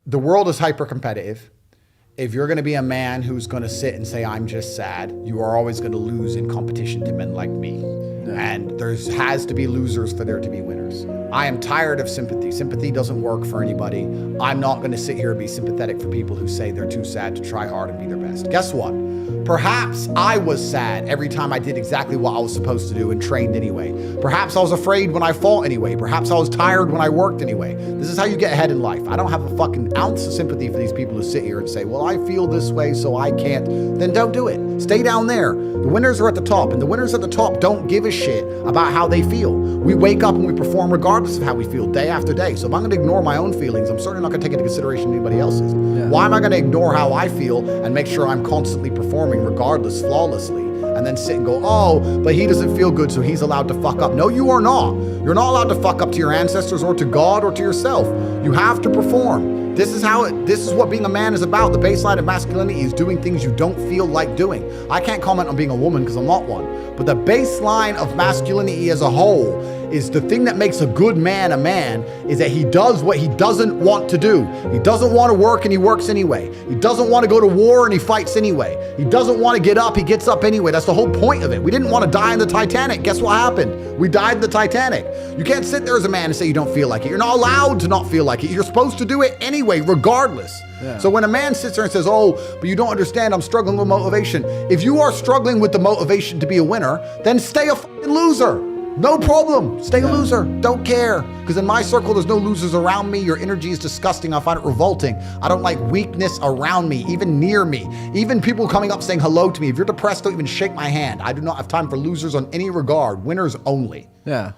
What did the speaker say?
the world is hyper competitive. If you're going to be a man who's going to sit and say, I'm just sad, you are always going to lose in competition to men like me. And there has to be losers for there to be winners. I am tired of sympathy. Sympathy doesn't work for anybody. I'm not going to sit here and be sympathetic for people who say they're too sad to try hard and be their best. Guess what? Perhaps I was sad every time I did exactly what I was supposed to do and trained anyway. Perhaps I was afraid when I fought anyway. Perhaps I was tired when I worked anyway. This is how you get ahead in life. I don't have a fucking ounce of sympathy for these people who sit here and say, well, I feel this way, so I can't. Then don't do it. Stay down there. The winners are at the top, and the winners at the top don't give a shit about how they feel. We wake up and we perform regardless of how we feel day after day. So if I'm going to ignore my own feelings, I'm certainly not going to take into consideration anybody else's. Yeah. Why am I going to ignore how I feel and make sure I'm constantly performing regardless, flawlessly, and then sit and go, oh, but he doesn't feel good, so he's allowed to fuck up. No, you are not. You're not allowed to fuck up to your ancestors or to God or to yourself. You have to perform. This is what being a man is about. The baseline of masculinity is doing things you don't feel like doing. I can't comment on being a woman because I'm not one. But the baseline of masculinity as a whole is the thing that makes a good man a man is that he does what he doesn't want to do. He doesn't want to work and he works anyway. He doesn't want to go to war and he fights anyway. He doesn't want to get up, he gets up anyway. That's the whole point of it. We didn't want to die in the Titanic. Guess what happened? We died in the Titanic. You can't sit there as a man and say you don't feel like it. You're not allowed to not feel like it. You're supposed to do it anyway, regardless. Yeah. So when a man sits there and says, oh, but you don't understand, I'm struggling with motivation. If you are struggling with the motivation to be a winner, then stay a fucking loser. No problem. Stay a loser. Don't care. Because in my circle, there's no losers around me. Your energy is disgusting. I find it revolting. I don't like weakness around me, even near me. Even people coming up saying hello to me. If you're depressed, don't even shake my hand. I do not have time for losers on any regard. Winners only. Yeah.